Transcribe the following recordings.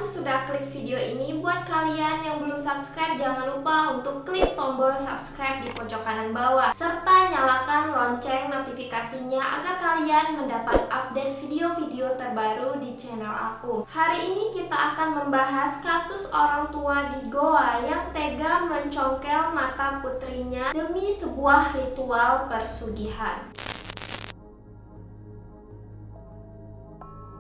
sudah klik video ini. Buat kalian yang belum subscribe, jangan lupa untuk klik tombol subscribe di pojok kanan bawah serta nyalakan lonceng notifikasinya agar kalian mendapat update video-video terbaru di channel aku. Hari ini kita akan membahas kasus orang tua di Goa yang tega mencongkel mata putrinya demi sebuah ritual persugihan.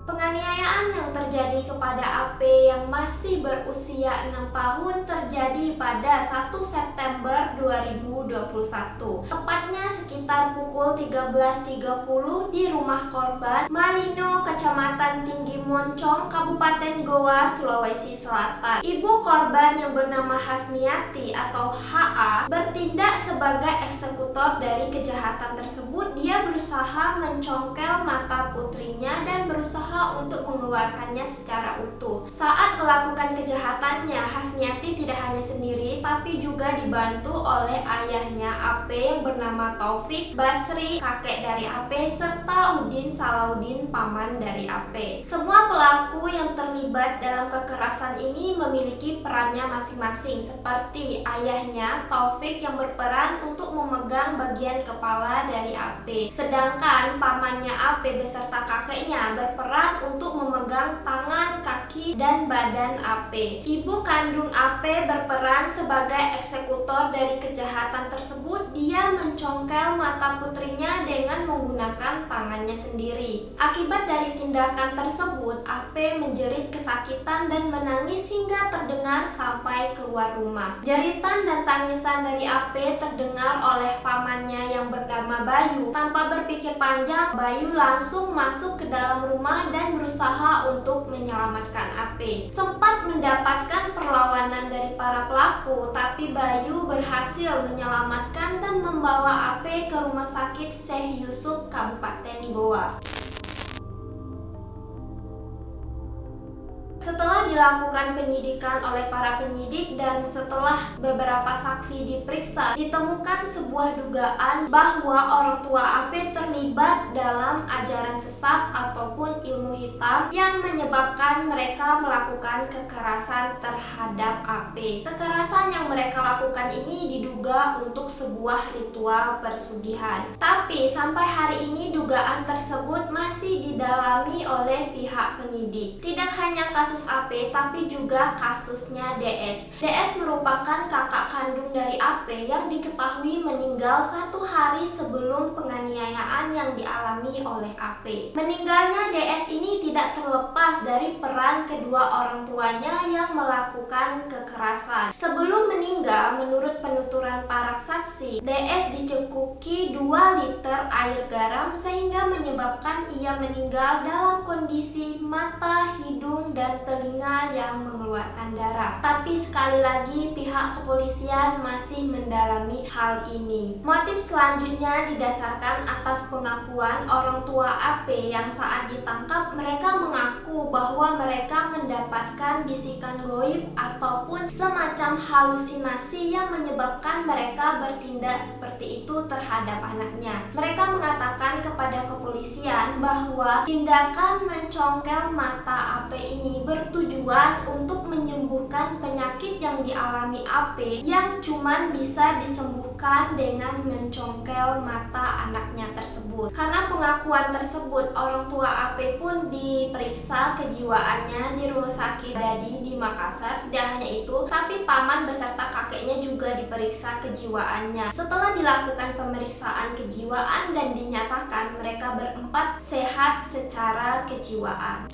Penganiayaan yang terjadi kepada AP yang masih berusia 6 tahun terjadi pada 1 September 2021. Tepatnya sekitar pukul 13.30 di rumah korban, Malino, Kecamatan Tinggi Moncong, Kabupaten Goa, Sulawesi Selatan. Ibu korban yang bernama Hasniati atau HA bertindak sebagai eksekutor dari kejahatan tersebut. Dia berusaha mencongkel mata putrinya dan berusaha untuk mengeluarkannya secara utuh. Saat melakukan kejahatannya, Hasniati tidak hanya sendiri tapi juga dibantu oleh ayahnya AP yang bernama Taufik Basri, kakek dari AP, serta Udin Salahuddin, paman dari AP. Semua pelaku yang terlibat dalam kekerasan ini memiliki perannya masing-masing, seperti ayahnya Taufik yang berperan untuk memegang bagian kepala dari AP, sedangkan pamannya AP beserta kakeknya berperan untuk memegang tangan, kaki, dan badan AP. Ibu kandung AP berperan sebagai eksekutor dari kejahatan tersebut. Dia mencongkel mata putrinya dengan menggunakan tangannya sendiri. Akibat dari tindakan tersebut, AP menjerit kesakitan dan menangis hingga terdengar sampai keluar rumah. Jeritan dan tangisan dari AP terdengar oleh pamannya yang bernama Bayu. Tanpa berpikir panjang, Bayu langsung masuk ke dalam rumah dan berusaha untuk menyelamatkan AP. Sempat mendapatkan perlawanan dari para pelaku, tapi Bayu berhasil menyelamatkan dan membawa AP ke Rumah Sakit Syekh Yusuf, Kabupaten Goa. Setelah dilakukan penyidikan oleh para penyidik dan setelah beberapa saksi diperiksa, ditemukan sebuah dugaan bahwa orang tua AP terlibat dalam ajaran sesat ataupun ilmu hitam yang menyebabkan mereka melakukan kekerasan terhadap AP. Kekerasan yang mereka lakukan ini diduga untuk sebuah ritual persugihan. Tapi sampai hari ini dugaan tersebut masih didalami oleh pihak penyidik. Tidak hanya kasus AP tapi juga kasusnya DS. DS merupakan kakak kandung dari AP yang diketahui meninggal 1 hari sebelum penganiayaan yang dialami oleh AP. Meninggalnya DS ini tidak terlepas dari peran kedua orang tuanya yang melakukan kekerasan. Sebelum meninggal, menurut penuturan para saksi, DS dicekoki 2 liter air garam sehingga menyebabkan ia meninggal dalam kondisi mata, hidung, dan telinga yang mengeluarkan darah. Tapi sekali lagi pihak kepolisian masih mendalami hal ini. Motif selanjutnya didasarkan atas pengakuan orang tua AP yang saat ditangkap mereka mengaku bahwa mereka mendapatkan bisikan goib ataupun semacam halusinasi yang menyebabkan mereka bertindak seperti itu terhadap anaknya. Mereka mengatakan kepada kepolisian bahwa tindakan mencongkel mata AP ini bertujuan untuk menyembuhkan penyakit yang dialami AP yang cuman bisa disembuhkan dengan mencongkel mata anaknya tersebut. Karena pengakuan tersebut, orang tua AP pun diperiksa kejiwaannya di Rumah Sakit Dadi di Makassar. Tidak hanya itu, tapi paman beserta kakeknya juga diperiksa kejiwaannya. Setelah dilakukan pemeriksaan kejiwaan dan dinyatakan mereka berempat sehat secara kejiwaan.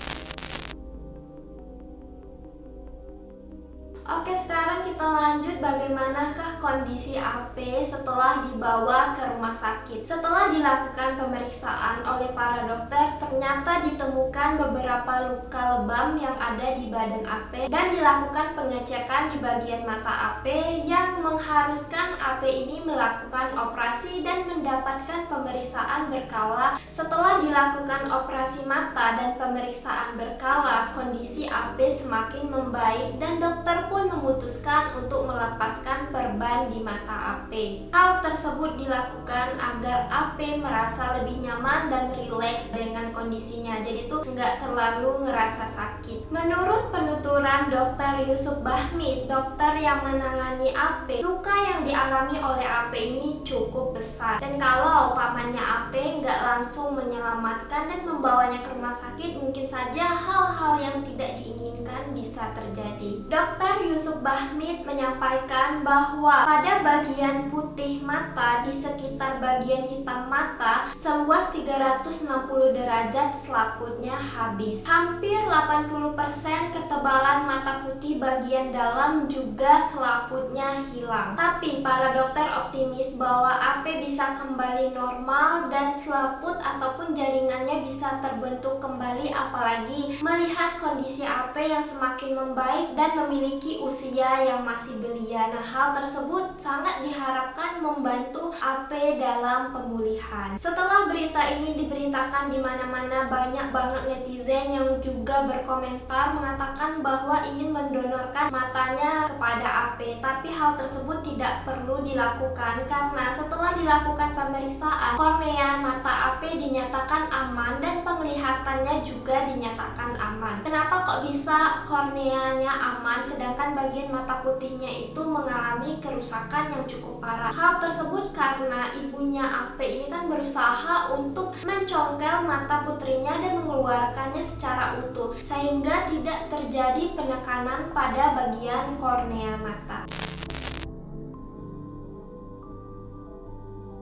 Oke, sekarang kita lanjut bagaimanakah kondisi AP setelah dibawa ke rumah sakit. Setelah dilakukan pemeriksaan oleh para dokter, ternyata ditemukan beberapa luka lebam yang ada di badan AP dan dilakukan pengecekan di bagian mata AP yang mengharuskan AP ini melakukan operasi dan mendapatkan pemeriksaan berkala. Setelah dilakukan operasi mata dan pemeriksaan berkala, kondisi AP semakin membaik dan dokter pun memutuskan untuk melepaskan perban di mata AP. Hal tersebut dilakukan agar AP merasa lebih nyaman dan rileks dengan kondisinya, jadi tuh nggak terlalu ngerasa sakit. Menurut penuturan Dr. Yusuf Bahmid, dokter yang menangani AP, luka yang dialami oleh AP ini cukup besar, dan kalau pamannya AP nggak langsung menyelamatkan dan membawanya ke rumah sakit, mungkin saja hal-hal yang tidak diinginkan bisa terjadi. Dr. Yusuf Bahmid menyampaikan bahwa pada bagian putih mata di sekitar bagian hitam mata seluas 360 derajat selaputnya habis. Hampir 80% ketebalan mata putih bagian dalam juga selaputnya hilang. Tapi para dokter optimis bahwa AP bisa kembali normal dan selaput ataupun jaringannya bisa terbentuk kembali, apalagi melihat kondisi AP yang semakin membaik dan memiliki usia yang masih belia. Nah, hal tersebut sangat diharapkan membantu AP dalam pemulihan. Setelah berita ini diberitakan di mana-mana, banyak banget netizen yang juga berkomentar mengatakan bahwa ingin mendonorkan matanya kepada AP. Tapi hal tersebut tidak perlu dilakukan karena setelah dilakukan pemeriksaan, kornea mata AP dinyatakan aman dan penglihatannya juga dinyatakan aman. Kenapa kok bisa korneanya aman sedangkan bagian mata putihnya itu mengalami kerusakan yang cukup parah? Hal tersebut karena ibunya AP ini kan berusaha untuk mencongkel mata putrinya dan mengeluarkannya secara utuh sehingga tidak terjadi penekanan pada bagian kornea mata.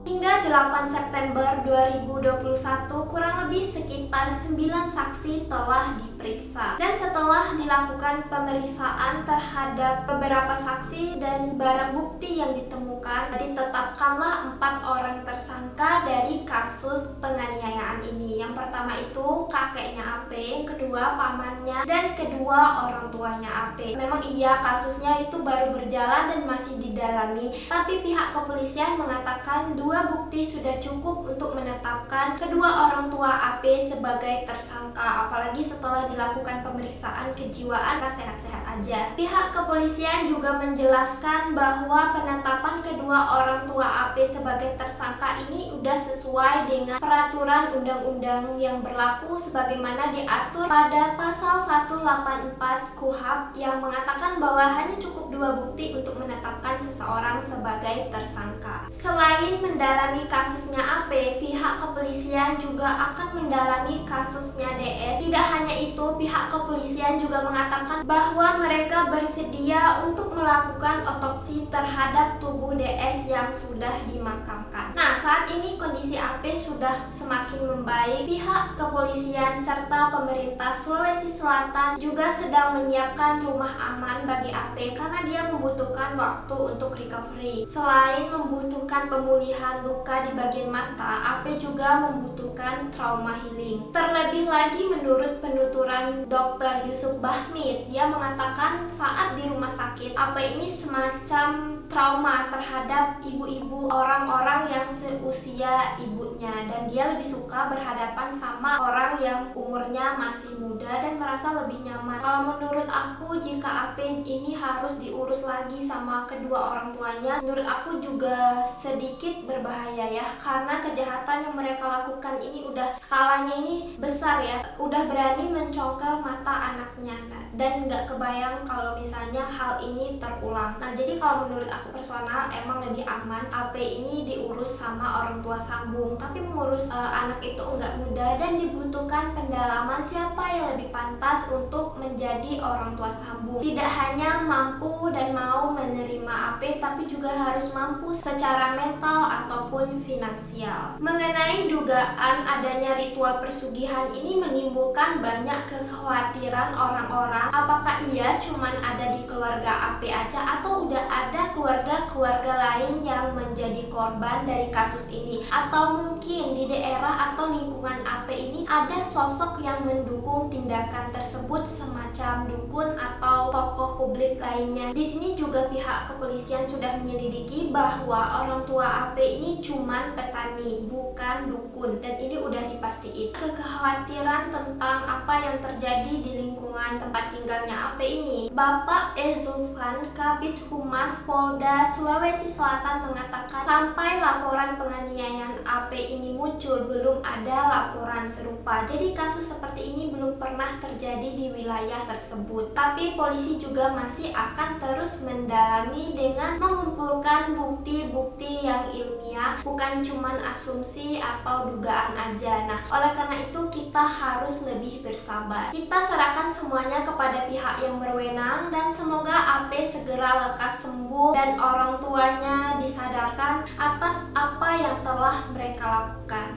Hingga 8 September 2021, kurang lebih sekitar 9 saksi telah diperiksa. Dan setelah dilakukan pemeriksaan terhadap beberapa saksi dan barang bukti yang ditemukan, ditetapkanlah 4 orang tersangka dari kasus penganiayaan ini. Yang pertama itu kakeknya AP, yang kedua pamannya, dan kedua orang tuanya AP. Memang iya kasusnya itu baru berjalan dan masih didalami, tapi pihak kepolisian mengatakan dua bukti sudah cukup untuk menetapkan kedua orang tua AP sebagai tersangka, apalagi setelah dilakukan pemeriksaan kejiwaan sehat-sehat aja. Pihak kepolisian juga menjelaskan bahwa penetapan kedua orang tua AP sebagai tersangka ini udah sesuai dengan peraturan undang-undang yang berlaku sebagaimana diatur pada pasal 184 KUHP yang mengatakan bahwa hanya cukup dua bukti untuk menetapkan seseorang sebagai tersangka. Selain mendalami kasusnya AP, pihak kepolisian juga akan mendalami kasusnya DS. Tidak hanya itu, pihak kepolisian juga mengatakan bahwa mereka bersedia untuk melakukan otopsi terhadap tubuh DS yang sudah dimakamkan. Nah, saat ini kondisi AP sudah semakin membaik. Pihak kepolisian serta pemerintah Sulawesi Selatan juga sedang menyiapkan rumah aman bagi AP karena dia membutuhkan waktu untuk recovery. Selain membutuhkan pemulihan luka di bagian mata, AP juga membutuhkan trauma healing. Terlebih lagi menurut penuturan Dr. Yusuf Bahmid, dia mengatakan saat di rumah sakit, AP ini semacam trauma terhadap ibu-ibu, orang-orang yang seusia ibunya, dan dia lebih suka berhadapan sama orang yang umurnya masih muda dan merasa lebih nyaman. Kalau menurut aku, jika AP ini harus diurus lagi sama kedua orang tuanya, menurut aku juga sedikit berbahaya ya, karena kejahatan yang mereka lakukan ini udah skalanya ini besar ya, udah berani mencongkel mata anaknya, dan nggak kebayang kalau misalnya hal ini terulang. Nah, jadi kalau menurut aku personal emang lebih aman AP ini diurus sama orang tua sambung, tapi mengurus anak itu nggak mudah dan dibutuhkan pendalaman siapa yang lebih pantas untuk menjadi orang tua sambung. Tidak hanya mampu dan mau menerima AP, tapi juga harus mampu secara mental ataupun finansial. Mengenai dugaan adanya ritual persugihan ini menimbulkan banyak kekhawatiran orang-orang, apakah iya cuman ada di keluarga AP aja atau udah ada keluarga lain yang menjadi menjadi korban dari kasus ini, atau mungkin di daerah atau lingkungan AP ini ada sosok yang mendukung tindakan tersebut semacam dukun atau tokoh publik lainnya. Di sini juga pihak kepolisian sudah menyelidiki bahwa orang tua AP ini cuman petani, bukan dukun, dan ini udah dipastiin. Kekhawatiran tentang apa yang terjadi di lingkungan tempat tinggalnya AP ini, Bapak Zulfan, Kabid Humas Polda Sulawesi Selatan mengatakan sampai laporan penganiayaan AP ini muncul belum ada laporan serupa. Jadi kasus seperti ini belum pernah terjadi di wilayah tersebut. Tapi polisi juga masih akan terus mendalami dengan mengumpulkan bukti-bukti yang ilmiah, bukan cuman asumsi atau dugaan aja. Nah, oleh karena itu kita harus lebih bersabar. Kita serahkan semuanya kepada pihak yang berwenang dan semoga AP segera lekas sembuh dan orang tuanya disadarkan atas apa yang telah mereka lakukan.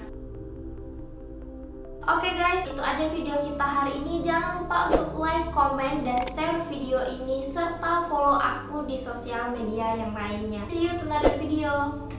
Oke guys, itu aja video kita hari ini. Jangan lupa untuk like, komen, dan share video ini serta follow aku di sosial media yang lainnya. See you to another video.